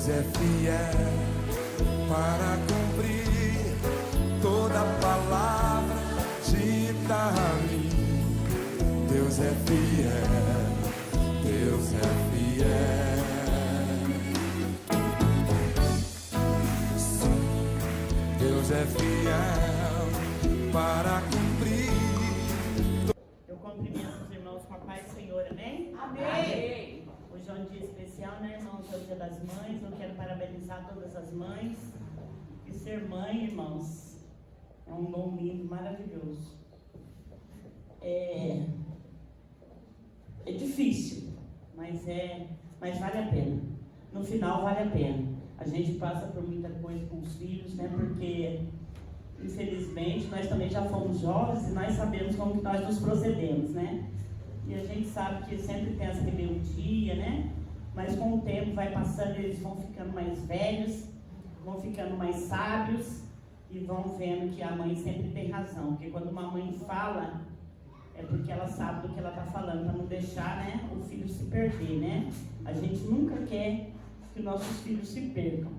é fiel para cumprir toda palavra dita a mim. Deus é fiel, Deus é fiel. Sim, Deus é fiel para cumprir. Eu cumprimento os irmãos com a paz do Senhor, amém? Amém. Hoje é um dia especial, né, irmãos? É o Dia das Mães. Eu quero parabenizar todas as mães. E ser mãe, irmãos, é um dom lindo, maravilhoso. É difícil, mas vale a pena. No final vale a pena. A gente passa por muita coisa com os filhos, né? Porque, infelizmente, nós também já fomos jovens e nós sabemos como que nós nos procedemos, né? E a gente sabe que sempre tem essa rebeldia, né? Mas com o tempo vai passando, eles vão ficando mais velhos, vão ficando mais sábios e vão vendo que a mãe sempre tem razão. Porque quando uma mãe fala, é porque ela sabe do que ela está falando, para não deixar, né, o filho se perder, né? A gente nunca quer que nossos filhos se percam.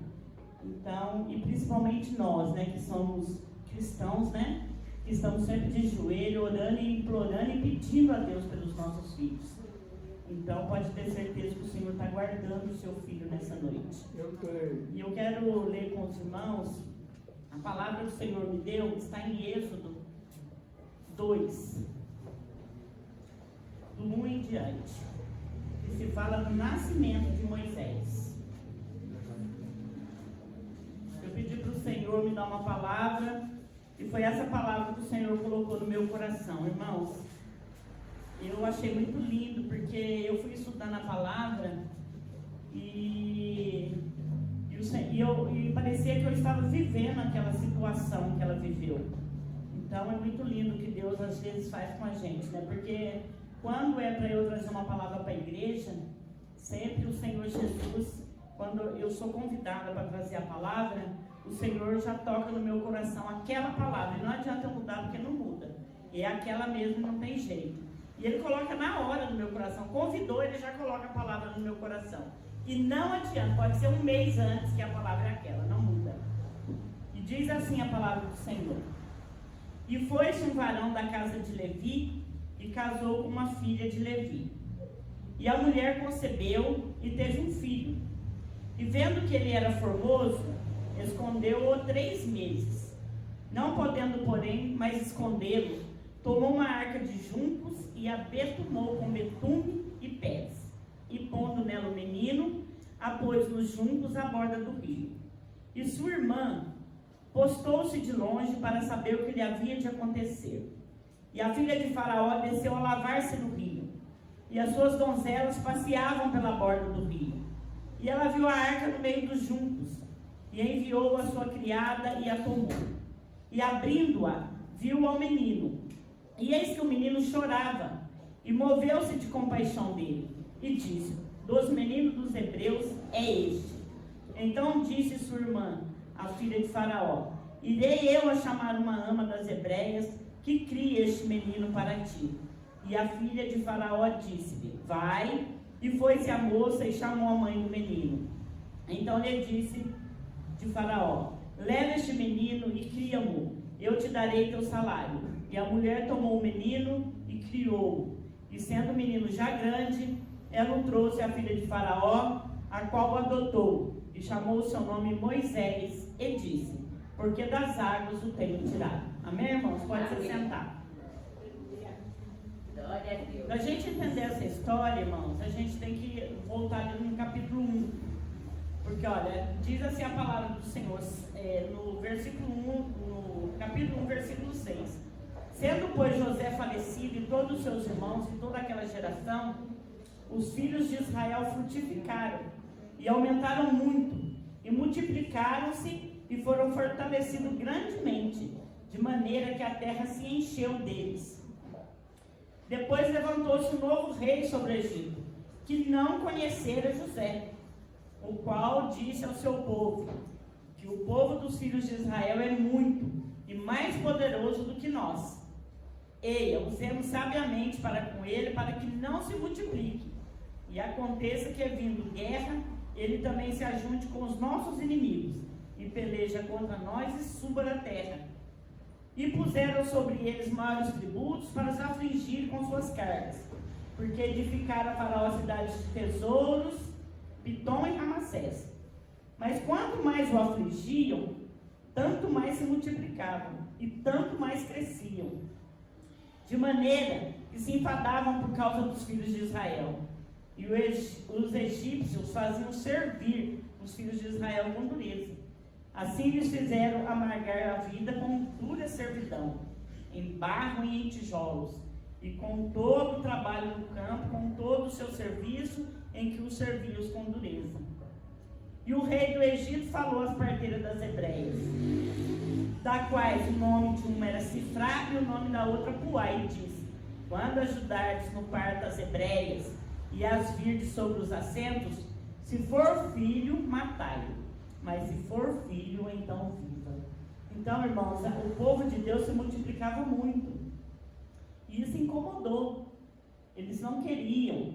Então, e principalmente nós, né, que somos cristãos, né? Que estamos sempre de joelho, orando e implorando e pedindo a Deus pelos nossos filhos. Então, pode ter certeza que o Senhor está guardando o seu filho nessa noite. E eu quero ler com os irmãos, a palavra que o Senhor me deu está em Êxodo 2, do 1 em diante, que se fala do nascimento de Moisés. Eu pedi para o Senhor me dar uma palavra, e foi essa palavra que o Senhor colocou no meu coração. Irmãos, eu achei muito lindo, porque eu fui estudando a palavra e parecia que eu estava vivendo aquela situação que ela viveu. Então é muito lindo o que Deus às vezes faz com a gente, né? Porque quando é para eu trazer uma palavra para a igreja, sempre o Senhor Jesus, quando eu sou convidada para trazer a palavra, o Senhor já toca no meu coração aquela palavra. E não adianta eu mudar, porque não muda. É aquela mesmo, não tem jeito. E Ele coloca na hora no meu coração. Convidou, Ele já coloca a palavra no meu coração. E não adianta, pode ser um mês antes que a palavra é aquela, não muda. E diz assim a palavra do Senhor: E foi-se um varão da casa de Levi, e casou com uma filha de Levi. E a mulher concebeu e teve um filho. E vendo que ele era formoso, escondeu-o 3 meses. Não podendo, porém, mais escondê-lo, tomou uma arca de juncos e a betumou com betume e pés. E pondo nela o menino, a pôs nos juncos à borda do rio. E sua irmã postou-se de longe para saber o que lhe havia de acontecer. E a filha de Faraó desceu a lavar-se no rio. E as suas donzelas passeavam pela borda do rio. E ela viu a arca no meio dos juncos. E enviou a sua criada e a tomou. E abrindo-a, viu ao menino. E eis que o menino chorava. E moveu-se de compaixão dele. E disse: Dos meninos dos hebreus é este. Então disse sua irmã, a filha de Faraó: Irei eu a chamar uma ama das hebreias, que crie este menino para ti. E a filha de Faraó disse-lhe: Vai. E foi-se a moça e chamou a mãe do menino. Então lhe disse de Faraó: Leva este menino e cria-mo, eu te darei teu salário. E a mulher tomou o menino e criou-o. E sendo o menino já grande, ela o trouxe à filha de Faraó, a qual o adotou, e chamou o seu nome Moisés, e disse: Porque das águas o tenho tirado. Amém, irmãos? Pode se sentar. Para a gente entender essa história, irmãos, a gente tem que voltar ali no capítulo 1. Porque, olha, diz assim a palavra do Senhor, no versículo 1, no capítulo 1, versículo 6. Sendo, pois, José falecido e todos os seus irmãos e toda aquela geração, os filhos de Israel frutificaram e aumentaram muito, e multiplicaram-se e foram fortalecidos grandemente, de maneira que a terra se encheu deles. Depois levantou-se um novo rei sobre o Egito, que não conhecera José, o qual disse ao seu povo, que o povo dos filhos de Israel é muito e mais poderoso do que nós. Eia, usemos sabiamente para com ele, para que não se multiplique, e aconteça que, vindo guerra, ele também se ajunte com os nossos inimigos, e peleja contra nós e suba da terra. E puseram sobre eles maiores tributos para os afligir com suas cargas, porque edificaram a Faraó cidades de tesouros, Pitom e Ramassés. Mas quanto mais o afligiam, tanto mais se multiplicavam, e tanto mais cresciam, de maneira que se enfadavam por causa dos filhos de Israel. E os egípcios faziam servir os filhos de Israel com dureza. Assim lhes fizeram amargar a vida com dura servidão, em barro e em tijolos, e com todo o trabalho no campo, com todo o seu serviço, em que os serviam com dureza. E o rei do Egito falou às parteiras das hebreias, da quais o nome de uma era Sifrá e o nome da outra Puá, e disse: quando ajudardes no parto das hebreias e as virdes sobre os assentos, se for filho, matai-o, mas se for filho, então viva. Então, irmãos, o povo de Deus se multiplicava muito, e isso incomodou. Eles não queriam.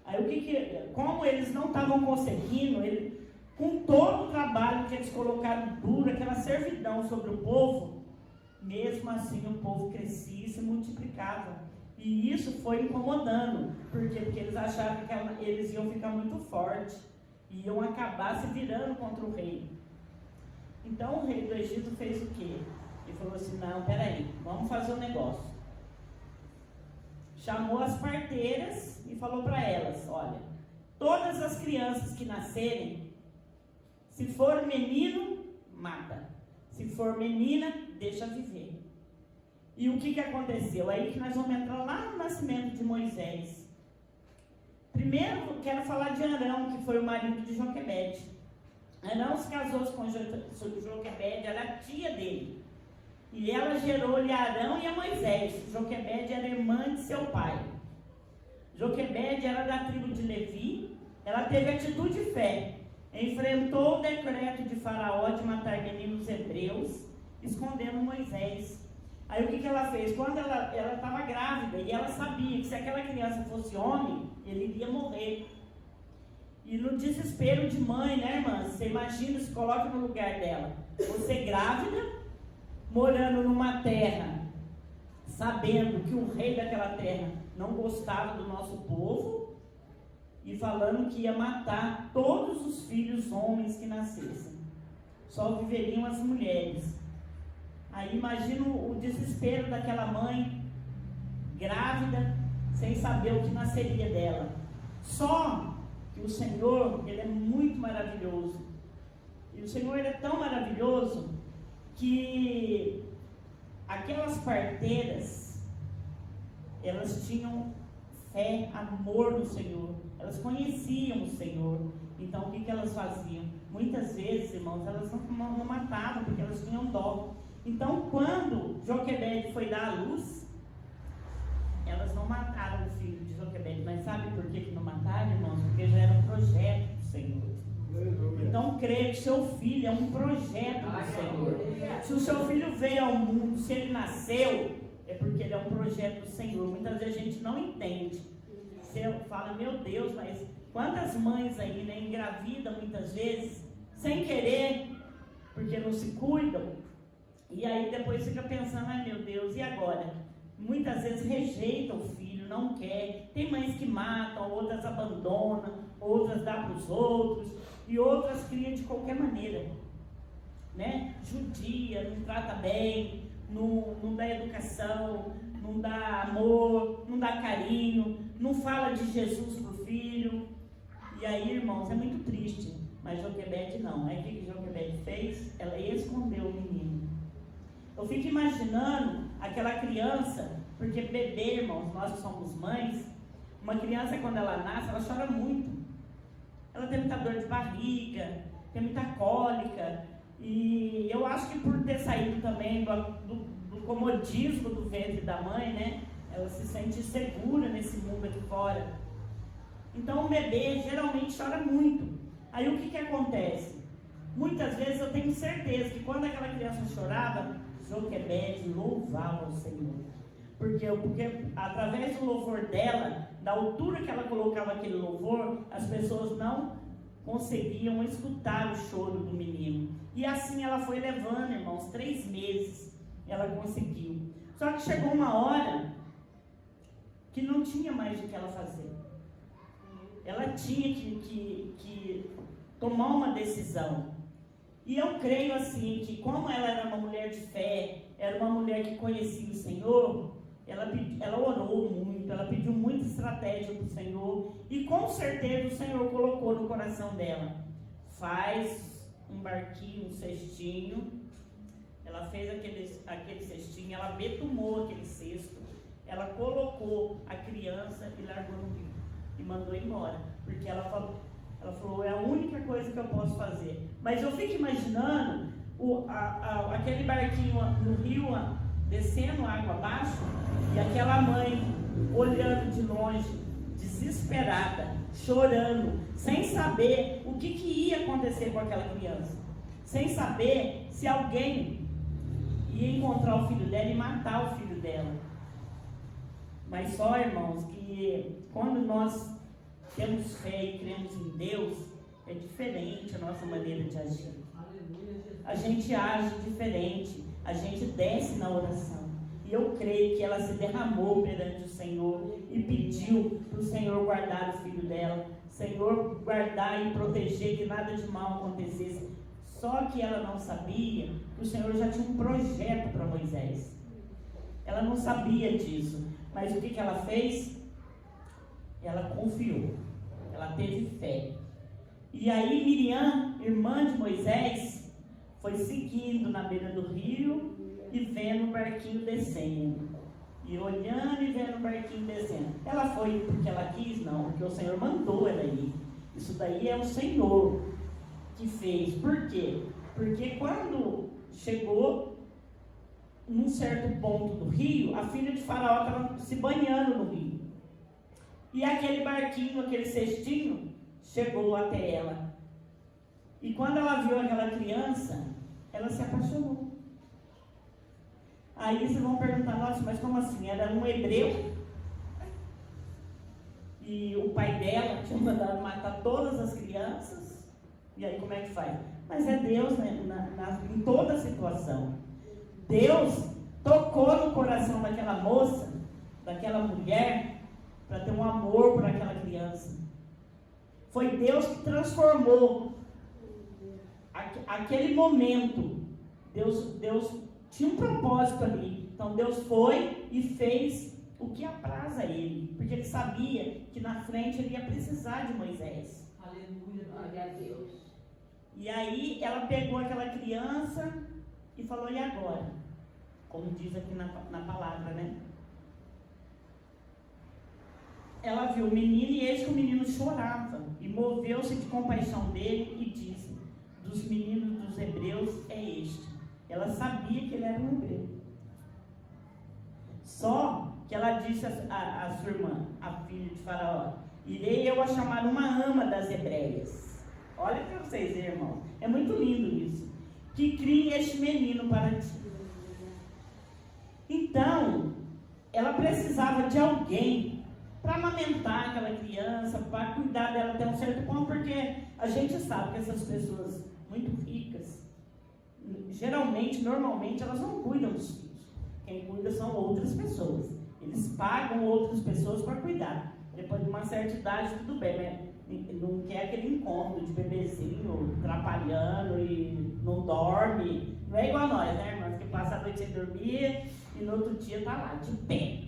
Aí como eles não estavam conseguindo, com todo o trabalho que eles colocaram duro, aquela servidão sobre o povo, mesmo assim o povo crescia e se multiplicava. E isso foi incomodando. Por quê? Porque eles achavam que eles iam ficar muito fortes, e iam acabar se virando contra o rei. Então o rei do Egito fez o quê? Ele falou assim: não, peraí, vamos fazer um negócio. Chamou as parteiras e falou para elas: olha, todas as crianças que nascerem, se for menino, mata. Se for menina, deixa viver. E o que aconteceu? Aí que nós vamos entrar lá no nascimento de Moisés. Primeiro, quero falar de Arão, que foi o marido de Joquebede. Arão se casou com Joquebede, ela era tia dele. E ela gerou-lhe Arão e a Moisés. Joquebede era irmã de seu pai. Joquebede era da tribo de Levi. Ela teve atitude de fé. Enfrentou o decreto de Faraó de matar meninos hebreus, escondendo Moisés. Aí o que ela fez? Quando ela estava grávida, e ela sabia que se aquela criança fosse homem, ele iria morrer. E no desespero de mãe, né, irmã? Você imagina, se coloca no lugar dela. Você grávida, morando numa terra, sabendo que o rei daquela terra não gostava do nosso povo, e falando que ia matar todos os filhos homens que nascessem. Só viveriam as mulheres. Aí imagina o desespero daquela mãe, grávida, sem saber o que nasceria dela. Só que o Senhor, Ele é muito maravilhoso. E o Senhor, Ele é tão maravilhoso que aquelas parteiras, elas tinham fé, amor no Senhor. Elas conheciam o Senhor. Então o que elas faziam? Muitas vezes, irmãos, elas não matavam, porque elas tinham dó. Então quando Joquebede foi dar à luz, elas não mataram o filho de Joquebede. Mas sabe por que não mataram, irmãos? Porque já era um projeto do Senhor. Então creia que seu filho é um projeto do Senhor. Se o seu filho veio ao mundo, se ele nasceu, é porque ele é um projeto do Senhor. Muitas vezes a gente não entende. Você fala: meu Deus, mas quantas mães aí, né, engravidam muitas vezes, sem querer, porque não se cuidam. E aí depois fica pensando: ai meu Deus, e agora? Muitas vezes rejeita o filho, não quer. Tem mães que matam, outras abandonam, outras dão para os outros, e outras criam de qualquer maneira, né? Judia, não trata bem, não dá educação, não dá amor, não dá carinho, não fala de Jesus para o filho. E aí, irmãos, é muito triste. Mas Joquebede não. Aí o que Joquebede fez? Ela escondeu o menino. Eu fico imaginando aquela criança, porque bebê, irmãos, nós que somos mães, uma criança quando ela nasce, ela chora muito. Ela tem muita dor de barriga, tem muita cólica. E eu acho que por ter saído também do comodismo do ventre da mãe, né? Ela se sente insegura nesse mundo aqui fora. Então o bebê geralmente chora muito. Aí o que acontece? Muitas vezes eu tenho certeza que quando aquela criança chorava, Joquebede louvava o Senhor. Porque através do louvor dela, da altura que ela colocava aquele louvor, as pessoas não conseguiam escutar o choro do menino. E assim ela foi levando, irmãos, 3 meses ela conseguiu. Só que chegou uma hora que não tinha mais o que ela fazer. Ela tinha que tomar uma decisão. E eu creio assim, que como ela era uma mulher de fé, era uma mulher que conhecia o Senhor, ela orou muito, ela pediu muita estratégia para o Senhor, e com certeza o Senhor colocou no coração dela: faz um barquinho, um cestinho. Ela fez aquele cestinho, ela betumou aquele cesto, ela colocou a criança e largou no rio, e mandou embora, porque ela falou, é a única coisa que eu posso fazer. Mas eu fico imaginando aquele barquinho no rio, descendo água abaixo, e aquela mãe olhando de longe, desesperada, chorando, sem saber o que ia acontecer com aquela criança, sem saber se alguém ia encontrar o filho dela e matar o filho dela. Mas só, irmãos, que quando nós temos fé e cremos em Deus, é diferente a nossa maneira de agir. A gente age diferente, a gente desce na oração. E eu creio que ela se derramou perante o Senhor e pediu para o Senhor guardar o filho dela, Senhor guardar e proteger, que nada de mal acontecesse. Só que ela não sabia que o Senhor já tinha um projeto para Moisés. Ela não sabia disso. Mas o que ela fez? Ela confiou. Ela teve fé. E aí Miriam, irmã de Moisés, foi seguindo na beira do rio e vendo o barquinho descendo. E olhando e vendo o barquinho descendo. Ela foi porque ela quis? Não, porque o Senhor mandou ela ir. Isso daí é o Senhor que fez. Por quê? Porque quando chegou num certo ponto do rio, a filha de Faraó estava se banhando no rio. E aquele barquinho, aquele cestinho, chegou até ela. E quando ela viu aquela criança, ela se apaixonou. Aí vocês vão perguntar, nossa, mas como assim? Era um hebreu? E o pai dela tinha mandado matar todas as crianças? E aí como é que faz? Mas é Deus, né, em toda a situação. Deus tocou no coração daquela moça, daquela mulher, para ter um amor por aquela criança. Foi Deus que transformou aquele momento. Deus tinha um propósito ali. Então Deus foi e fez o que apraz a ele, porque ele sabia que na frente ele ia precisar de Moisés. Aleluia, glória a Deus. E aí ela pegou aquela criança e falou, e agora? Como diz aqui na palavra, né? Ela viu o menino e eis que o menino chorava. E moveu-se de compaixão dele e disse, dos meninos dos hebreus é este. Ela sabia que ele era um hebreu. Só que ela disse a sua irmã, a filha de Faraó, irei eu a chamar uma ama das hebreias. Olha para vocês, irmãos. É muito lindo isso. Que crie este menino para ti. Então, ela precisava de alguém para amamentar aquela criança, para cuidar dela até um certo ponto, porque a gente sabe que essas pessoas muito ricas, geralmente, normalmente, elas não cuidam dos filhos. Quem cuida são outras pessoas. Eles pagam outras pessoas para cuidar. Depois de uma certa idade, tudo bem, né? Não quer aquele incômodo de bebezinho atrapalhando e não dorme. Não é igual a nós, né, irmãs? Que passa a noite sem dormir e no outro dia tá lá, de pé.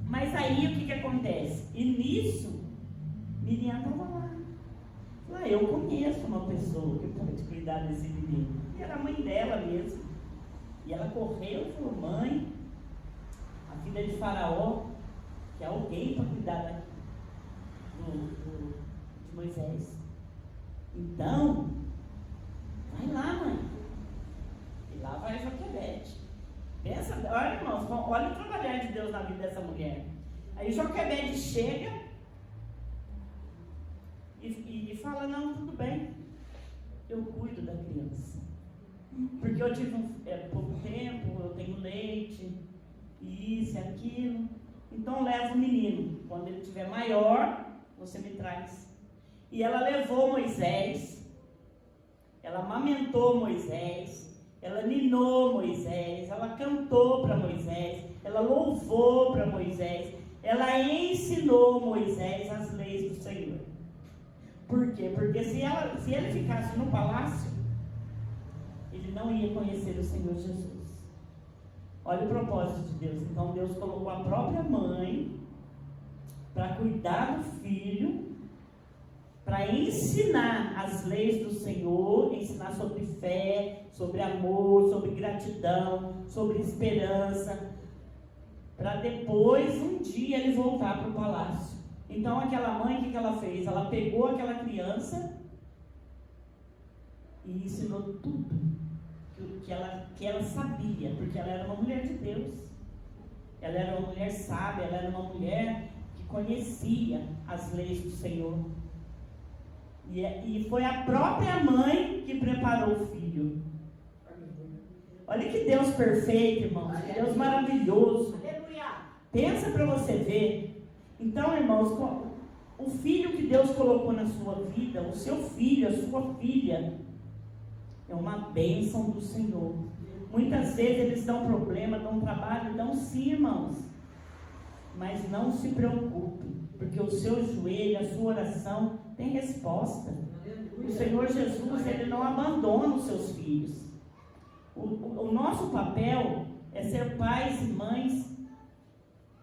Mas aí o que acontece? E nisso, Miriam estava lá. Eu conheço uma pessoa que pode cuidar desse menino. E era a mãe dela mesmo. E ela correu e falou, mãe, a filha de Faraó, que é alguém para cuidar de Moisés. Então, vai lá, mãe. E lá vai Joquebede. Pensa, olha, irmãos, olha o trabalhar de Deus na vida dessa mulher. Aí Joquebede chega e fala, não, tudo bem, eu cuido da criança. Porque eu tive pouco tempo, eu tenho leite, isso e aquilo. Então leva o menino. Quando ele estiver maior, você me traz. E ela levou Moisés, ela amamentou Moisés, ela ninou Moisés, ela cantou para Moisés, ela louvou para Moisés, ela ensinou Moisés as leis do Senhor. Por quê? Porque se ele ficasse no palácio, ele não ia conhecer o Senhor Jesus. Olha o propósito de Deus. Então Deus colocou a própria mãe para cuidar do filho, para ensinar as leis do Senhor, ensinar sobre fé, sobre amor, sobre gratidão, sobre esperança, para depois, um dia, ele voltar para o palácio. Então aquela mãe, o que ela fez? Ela pegou aquela criança e ensinou tudo que ela sabia, porque ela era uma mulher de Deus. Ela era uma mulher sábia, ela era uma mulher que conhecia as leis do Senhor. E foi a própria mãe que preparou o filho. Olha que Deus perfeito, irmãos. Que Deus maravilhoso. Pensa para você ver. Então, irmãos, o filho que Deus colocou na sua vida, o seu filho, a sua filha, é uma bênção do Senhor. Muitas vezes eles dão problema, dão trabalho, dão sim, irmãos. Mas não se preocupe, porque o seu joelho, a sua oração tem resposta. O Senhor Jesus, Ele não abandona os seus filhos. O nosso papel é ser pais e mães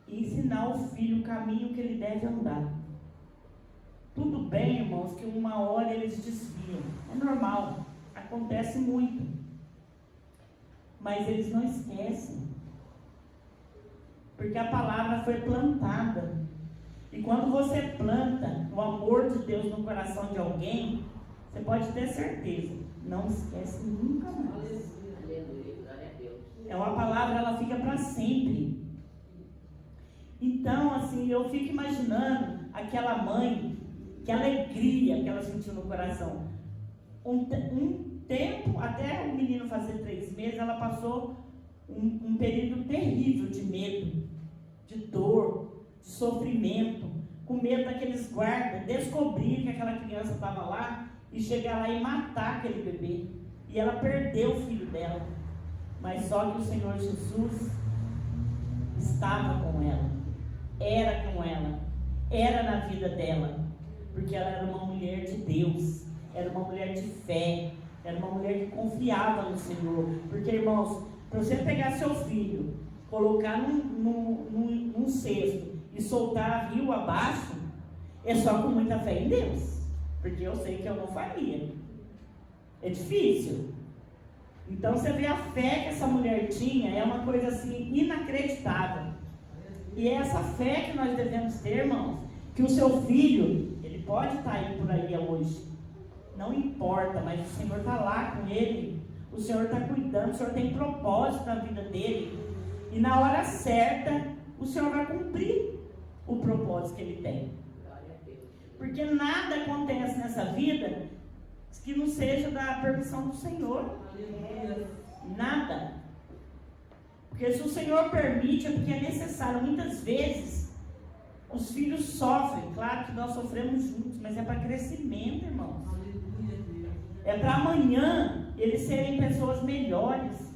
e ensinar o filho o caminho que ele deve andar. Tudo bem, irmãos, que uma hora eles desviam. É normal, acontece muito. Mas eles não esquecem. Porque a palavra foi plantada. E quando você planta o amor de Deus no coração de alguém, você pode ter certeza, não esquece nunca mais. É uma palavra, ela fica para sempre. Então, assim, eu fico imaginando aquela mãe, que alegria que ela sentiu no coração. Um tempo, até o menino fazer 3 meses, ela passou um período terrível de medo, de dor, de sofrimento, com medo daqueles guardas descobrir que aquela criança estava lá e chegar lá e matar aquele bebê. E ela perdeu o filho dela. Mas só que o Senhor Jesus estava com ela, era com ela, era na vida dela, porque ela era uma mulher de Deus, era uma mulher de fé, era uma mulher que confiava no Senhor. Porque, irmãos, para você pegar seu filho, colocar num cesto e soltar rio abaixo, é só com muita fé em Deus, porque eu sei que eu não faria. É difícil. Então você vê a fé que essa mulher tinha, é uma coisa assim inacreditável. E é essa fé que nós devemos ter, irmãos, que o seu filho, ele pode estar aí por aí hoje, não importa, mas o Senhor está lá com ele, o Senhor está cuidando, o Senhor tem propósito na vida dele, e na hora certa, o Senhor vai cumprir o propósito que ele tem. Porque nada acontece nessa vida que não seja da permissão do Senhor. Nada. Porque se o Senhor permite, é porque é necessário. Muitas vezes os filhos sofrem. Claro que nós sofremos juntos, mas é para crescimento, irmãos. É para amanhã eles serem pessoas melhores.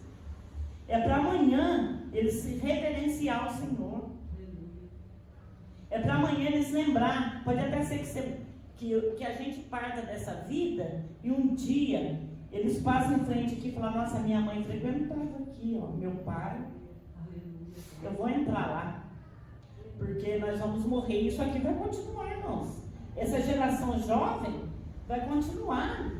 É para amanhã eles se reverenciar ao Senhor. É para amanhã eles lembrar. Pode até ser que a gente parta dessa vida e um dia eles passam em frente aqui e falam: nossa, minha mãe frequentava aqui, ó, meu pai. Eu vou entrar lá, porque nós vamos morrer. Isso aqui vai continuar, irmãos. Essa geração jovem vai continuar.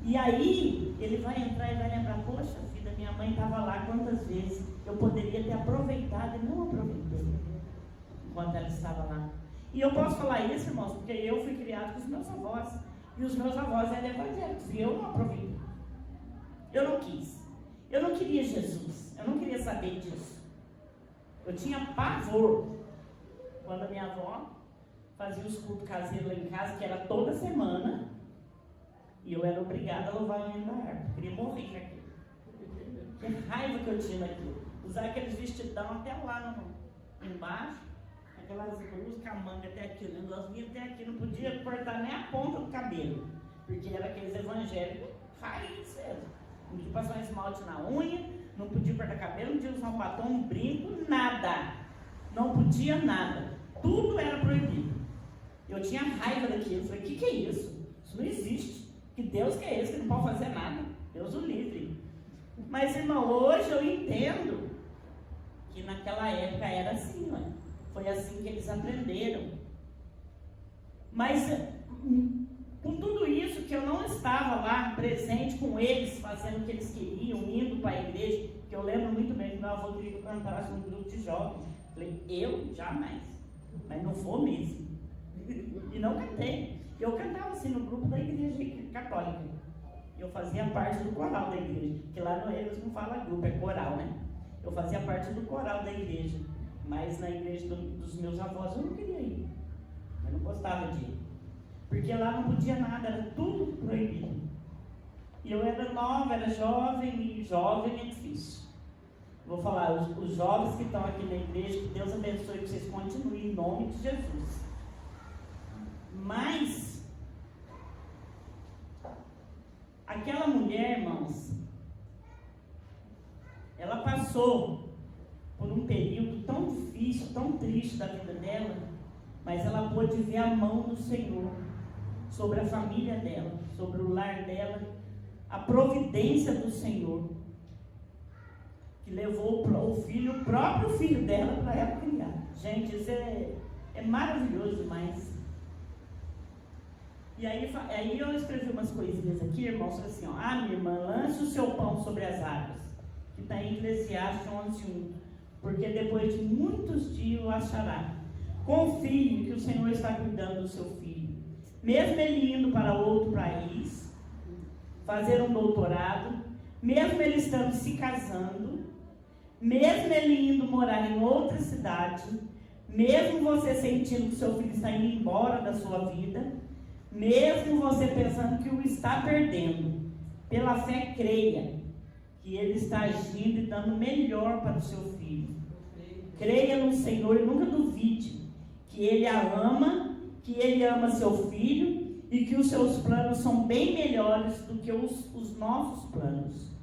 E aí ele vai entrar e vai lembrar: poxa vida, minha mãe estava lá quantas vezes eu poderia ter aproveitado e não aproveitei enquanto ela estava lá. E eu posso falar isso, irmãos, porque eu fui criado com os meus avós. E os meus avós eram evangélicos. E eu não aproveitei. Eu não quis. Eu não queria Jesus. Eu não queria saber disso. Eu tinha pavor. Quando a minha avó fazia os cultos caseiros lá em casa, que era toda semana. E eu era obrigada a louvar a menina da árvore. Eu queria morrer com aquilo. Que raiva que eu tinha daquilo. Usar aqueles vestidão até lá embaixo. aquelas blusas com a manga até aqui, o negócio vinha até aqui, não podia cortar nem a ponta do cabelo, porque era aqueles evangélicos raiz mesmo. Não podia passar um esmalte na unha, não podia cortar cabelo, não podia usar um batom, um brinco, nada. Não podia nada. Tudo era proibido. Eu tinha raiva daquilo. Eu falei, o que é isso? Isso não existe. Que Deus que é esse que não pode fazer nada? Deus o livre. Mas, irmão, hoje eu entendo que naquela época era assim, ó. Foi assim que eles aprenderam. Mas, com tudo isso, que eu não estava lá presente com eles, fazendo o que eles queriam, indo para a igreja, que eu lembro muito bem que meu avô queria que eu cantasse um grupo de jovens. Falei, eu jamais, mas não vou mesmo. E não cantei. Eu cantava assim no grupo da igreja católica. Eu fazia parte do coral da igreja, que lá eles não falam grupo, é coral, né? Eu fazia parte do coral da igreja, mas na igreja dos meus avós eu não queria ir. Eu não gostava de ir. Porque lá não podia nada, era tudo proibido. E eu era nova, era jovem, e jovem é difícil. Vou falar, os jovens que estão aqui na igreja, que Deus abençoe, que vocês continuem em nome de Jesus. Mas, aquela mulher, irmãos, ela passou por um período tão difícil, tão triste da vida dela, mas ela pôde ver a mão do Senhor sobre a família dela, sobre o lar dela, a providência do Senhor, que levou o próprio filho dela para ela criar. Gente, isso é maravilhoso demais. E aí eu escrevi umas coisinhas aqui, irmãos, assim, ó. Ah, minha irmã, lance o seu pão sobre as águas, que está em Eclesiastes 11:1, porque depois de muitos dias o achará. Confie que o Senhor está cuidando do seu filho. Mesmo ele indo para outro país, fazer um doutorado, mesmo ele estando se casando, mesmo ele indo morar em outra cidade, mesmo você sentindo que seu filho está indo embora da sua vida, mesmo você pensando que o está perdendo, pela fé creia que ele está agindo e dando o melhor para o seu filho. Creia no Senhor e nunca duvide que ele a ama, que ele ama seu filho e que os seus planos são bem melhores do que os nossos planos.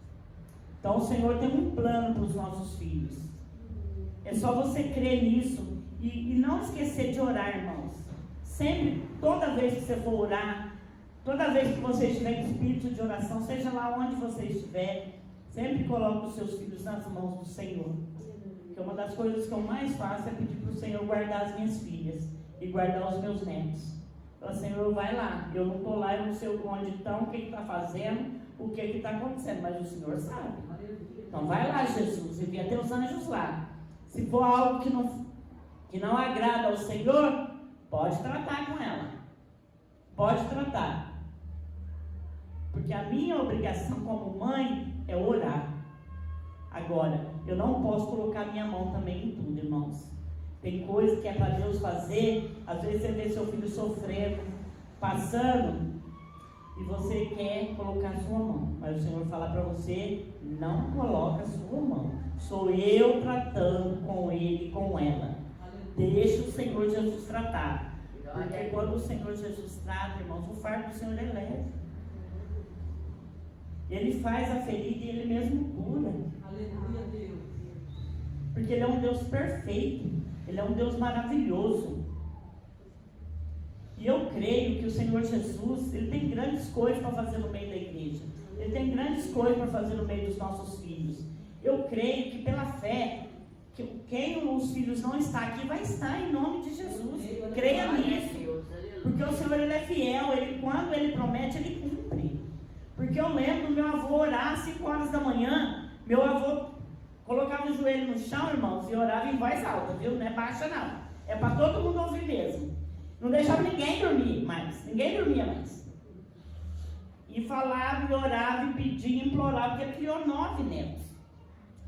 Então o Senhor tem um plano para os nossos filhos. É só você crer nisso e não esquecer de orar, irmãos. Sempre, toda vez que você for orar, toda vez que você estiver em espírito de oração, seja lá onde você estiver, sempre coloque os seus filhos nas mãos do Senhor. Porque uma das coisas que eu mais faço é pedir para o Senhor guardar as minhas filhas e guardar os meus netos. Fala, Senhor, vai lá. Eu não estou lá, eu não sei onde estão, o que está fazendo, o que está acontecendo, mas o Senhor sabe. Então vai lá, Jesus, envia teus anjos lá. Se for algo que não agrada ao Senhor, pode tratar com ela. Pode tratar. Porque a minha obrigação como mãe é orar. Agora, eu não posso colocar minha mão também em tudo, irmãos. Tem coisa que é para Deus fazer. Às vezes você vê seu filho sofrendo, passando, e você quer colocar a sua mão. Mas o Senhor fala para você, não coloca a sua mão. Sou eu tratando com ele e com ela. Deixa o Senhor Jesus tratar. Porque quando o Senhor Jesus trata, irmãos, o fardo do Senhor é leve. Ele faz a ferida e ele mesmo cura. Aleluia, Deus. Porque ele é um Deus perfeito. Ele é um Deus maravilhoso. E eu creio que o Senhor Jesus, ele tem grandes coisas para fazer no meio da igreja. Ele tem grandes coisas para fazer no meio dos nossos filhos. Eu creio que pela fé, que quem os filhos não está aqui, vai estar em nome de Jesus. Creia nisso. Porque o Senhor, ele é fiel. Quando ele promete, ele cumpre. Porque eu lembro do meu avô orar às 5 horas da manhã. Meu avô colocava o joelho no chão, irmãos, e orava em voz alta, viu? Não é baixa não. É para todo mundo ouvir mesmo. Não deixava ninguém dormir mais. Ninguém dormia mais. E falava, e orava, e pedia, e implorava, porque ele criou 9 netos.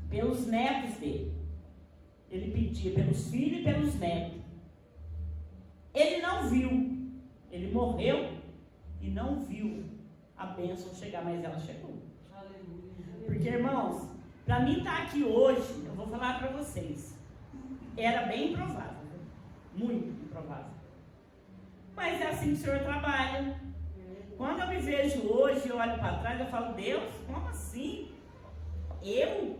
Pelos netos dele. Ele pedia pelos filhos e pelos netos. Ele não viu. Ele morreu e não viu a bênção chegar, mas ela chegou. Porque, irmãos, para mim estar aqui hoje, eu vou falar para vocês, era bem provável. muito improvável. Mas é assim que o Senhor trabalha. Quando eu me vejo hoje, eu olho para trás, eu falo, Deus, como assim? Eu?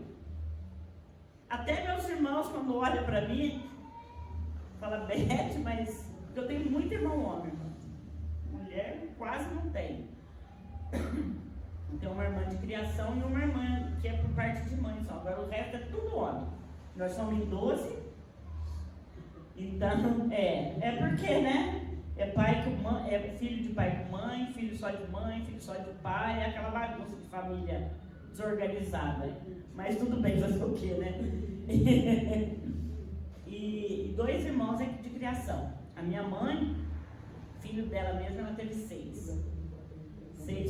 Até meus irmãos, quando olham para mim, falam, Beth, mas eu tenho muito irmão homem. Mulher quase não tenho. Tem uma irmã de criação e uma irmã que é por parte de mãe só. Agora o resto é tudo homem. Nós somos em 12. Então, é porque, né? É pai com mãe, é filho de pai com mãe, filho só de mãe, filho só de pai, é aquela bagunça de família desorganizada. Mas tudo bem, fazer o quê, né? E 2 irmãos de criação. A minha mãe, filho dela mesma, ela teve 6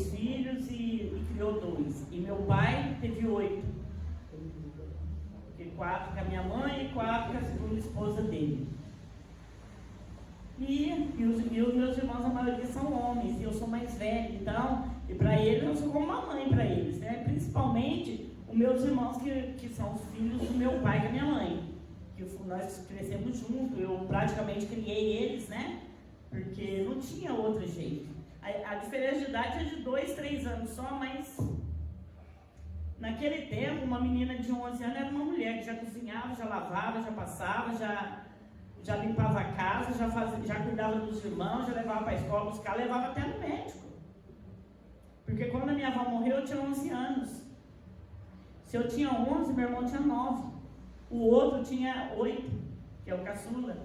filhos e criou 2. E meu pai teve 8. 4 com a minha mãe e 4 com a segunda esposa dele. E os meus irmãos, a maioria são homens, e eu sou mais velha, então, e para eles eu sou como uma mãe para eles, né? Principalmente os meus irmãos que são os filhos do meu pai e da minha mãe, que nós crescemos juntos, eu praticamente criei eles, né? Porque não tinha outro jeito. A diferença de idade é de 2, 3 anos só, mas naquele tempo uma menina de 11 anos era uma mulher que já cozinhava, já lavava, já passava, já limpava a casa, já cuidava dos irmãos, já levava para a escola buscar, levava até no médico. Porque quando a minha avó morreu, eu tinha 11 anos. Se eu tinha 11, meu irmão tinha 9. O outro tinha 8, que é o caçula,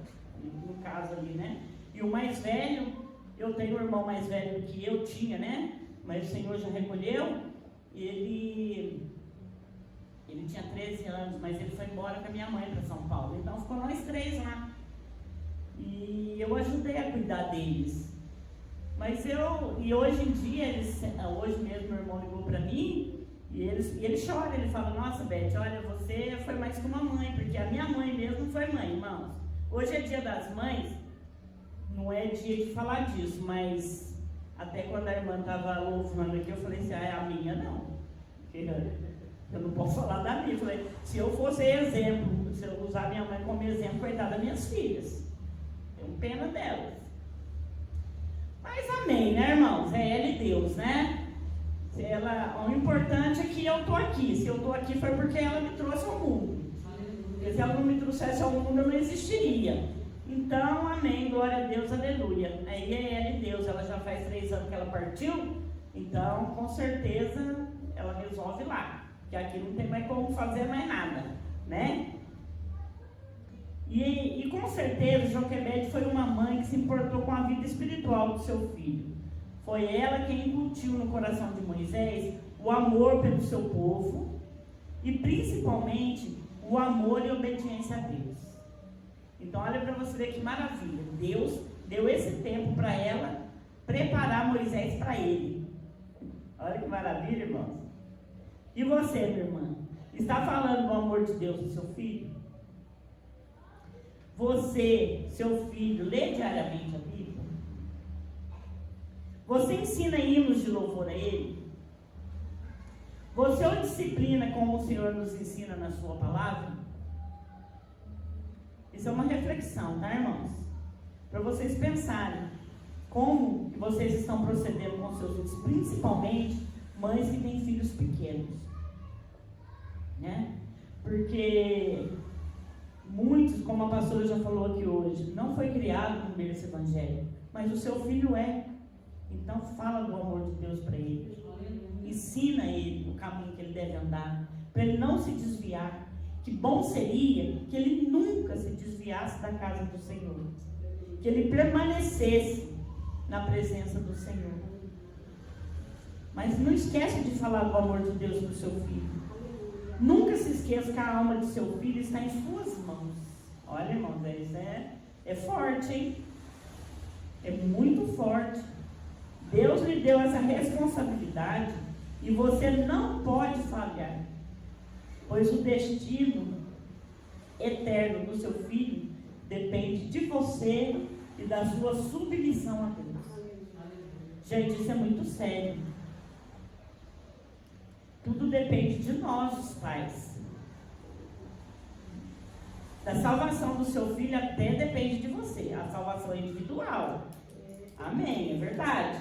no caso ali, né? E o mais velho, eu tenho um irmão mais velho que eu tinha, né? Mas o Senhor já recolheu. Ele tinha 13 anos, mas ele foi embora com a minha mãe para São Paulo. Então ficou nós 3 lá. E eu ajudei a cuidar deles. E hoje em dia, hoje mesmo meu irmão ligou para mim e ele chora, ele fala, nossa Beth, olha, você foi mais que uma mãe, porque a minha mãe mesmo foi mãe, irmãos. Hoje é dia das mães, não é dia de falar disso, mas até quando a irmã estava louvando aqui, eu falei assim, a minha não. Porque eu não posso falar da minha. Eu falei, se eu fosse exemplo, se eu usar minha mãe como exemplo, coitada das minhas filhas. Tenho pena delas. Mas amém, né, irmãos? É ela e Deus, né? O importante é que eu estou aqui. Se eu estou aqui foi porque ela me trouxe ao mundo. Porque se ela não me trouxesse ao mundo, eu não existiria. Então, amém, glória a Deus, aleluia. Aí é ela e Deus, ela já faz 3 anos que ela partiu, então, com certeza, ela resolve lá. Que aqui não tem mais como fazer mais nada, né? E com certeza, Joquebede foi uma mãe que se importou com a vida espiritual do seu filho. Foi ela quem incutiu no coração de Moisés o amor pelo seu povo e, principalmente, o amor e obediência a Deus. Então, olha para você ver que maravilha. Deus deu esse tempo para ela preparar Moisés para ele. Olha que maravilha, irmãos. E você, minha irmã? Está falando do amor de Deus no seu filho? Você, seu filho, lê diariamente a Bíblia? Você ensina hinos de louvor a ele? Você o disciplina como o Senhor nos ensina na sua palavra? Isso é uma reflexão, tá, irmãos? Para vocês pensarem como vocês estão procedendo com seus filhos, principalmente mães que têm filhos pequenos, né? Porque muitos, como a pastora já falou aqui hoje, não foi criado no berço evangélico, mas o seu filho é. Então fala do amor de Deus para ele. Ensina ele o caminho que ele deve andar, para ele não se desviar. Que bom seria que ele nunca se desviasse da casa do Senhor. Que ele permanecesse na presença do Senhor. Mas não esquece de falar do amor de Deus para o seu filho. Nunca se esqueça que a alma de seu filho está em suas mãos. Olha, irmãos, isso é forte, hein? É muito forte. Deus lhe deu essa responsabilidade e você não pode falhar. Pois o destino eterno do seu filho depende de você e da sua submissão a Deus. Gente, isso é muito sério. Tudo depende de nós, os pais. Da salvação do seu filho até depende de você. A salvação é individual. Amém, é verdade.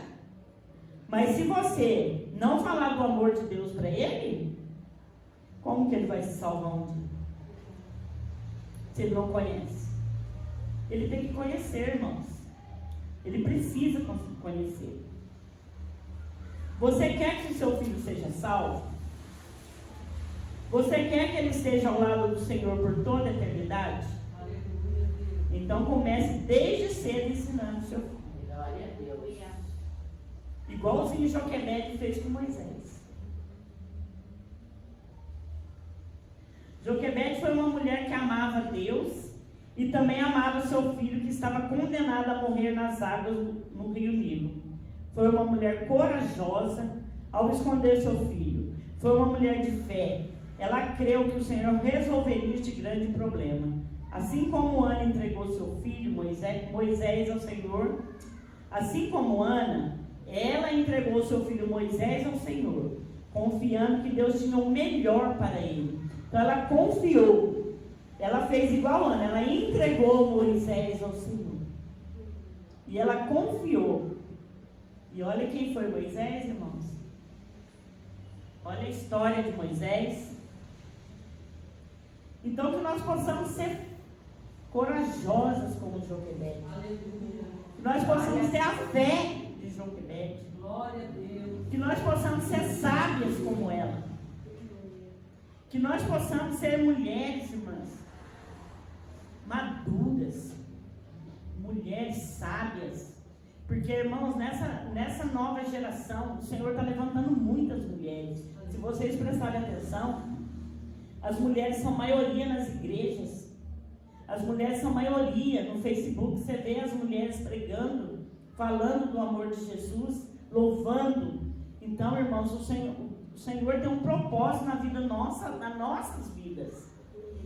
Mas se você não falar do amor de Deus para ele, como que ele vai se salvar um dia? Se ele não conhece. Ele tem que conhecer, irmãos. Ele precisa conhecer. Você quer que o seu filho seja salvo? Você quer que ele esteja ao lado do Senhor por toda a eternidade? Então comece desde cedo ensinando o seu filho. Glória a Deus. Igualzinho Joquebede fez com Moisés. Joquebede foi uma mulher que amava Deus e também amava seu filho, que estava condenado a morrer nas águas no rio Nilo. Foi uma mulher corajosa ao esconder seu filho. Foi uma mulher de fé. Ela creu que o Senhor resolveria este grande problema. Assim como Ana entregou seu filho Moisés ao Senhor, assim como Ana, ela entregou seu filho Moisés ao Senhor, confiando que Deus tinha o melhor para ele. Então ela confiou. Ela fez igual Ana, ela entregou Moisés ao Senhor. E ela confiou. E olha quem foi Moisés, irmãos. Olha a história de Moisés. Então que nós possamos ser corajosas como Joquebede. Que nós possamos ter a fé de Joquebede. Glória a Deus. Que nós possamos ser sábias como ela. Que nós possamos ser mulheres, irmãs, maduras, mulheres sábias. Porque, irmãos, nessa nova geração, o Senhor está levantando muitas mulheres. Se vocês prestarem atenção, as mulheres são maioria nas igrejas. As mulheres são maioria. No Facebook você vê as mulheres pregando, falando do amor de Jesus, louvando. Então, irmãos, o Senhor tem um propósito na vida nossa, nas nossas vidas.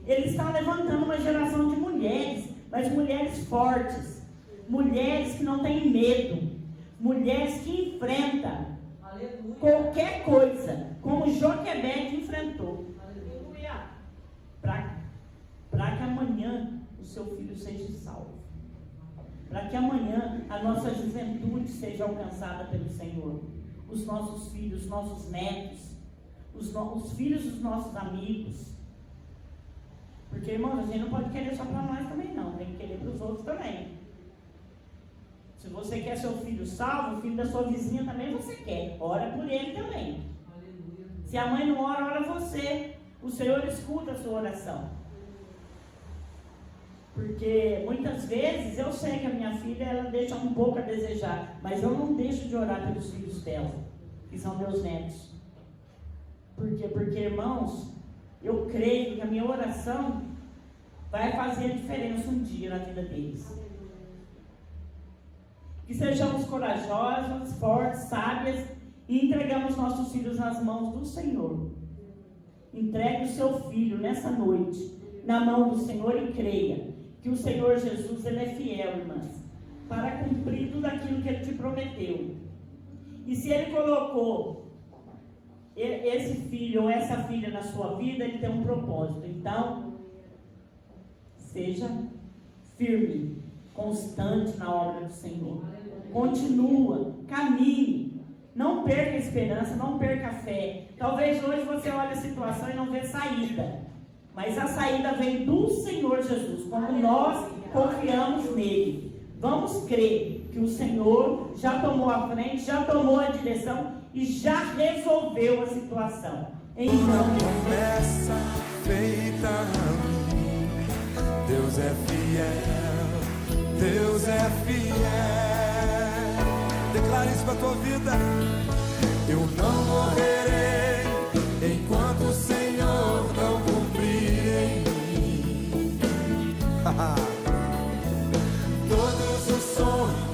Ele está levantando uma geração de mulheres, mas mulheres fortes, mulheres que não têm medo, mulheres que enfrentam qualquer coisa, como Joquebede enfrentou. Para que amanhã o seu filho seja salvo. Para que amanhã a nossa juventude seja alcançada pelo Senhor. Os nossos filhos, os nossos netos, os filhos dos nossos amigos. Porque, irmãos, a gente não pode querer só para nós também não, tem que querer para os outros também. Se você quer seu filho salvo, o filho da sua vizinha também você quer. Ora por ele também. Se a mãe não ora, ora você. O Senhor escuta a sua oração. Porque muitas vezes eu sei que a minha filha ela deixa um pouco a desejar, mas eu não deixo de orar pelos filhos dela, que são meus netos. Porque, irmãos, eu creio que a minha oração vai fazer a diferença um dia na vida deles. Que sejamos corajosas, fortes, sábias e entregamos nossos filhos nas mãos do Senhor. Entregue o seu filho nessa noite na mão do Senhor e creia que o Senhor Jesus, Ele é fiel, irmãs, para cumprir tudo aquilo que Ele te prometeu. E se Ele colocou esse filho ou essa filha na sua vida, Ele tem um propósito. Então, seja firme, constante na obra do Senhor. Continua, caminhe. Não perca a esperança, não perca a fé. Talvez hoje você olhe a situação e não vê saída. Mas a saída vem do Senhor Jesus, como nós confiamos nele. Vamos crer que o Senhor já tomou a frente, já tomou a direção e já resolveu a situação. Uma promessa feita a mim. Deus é fiel, Deus é fiel. Declare isso para a tua vida. Eu não morrerei.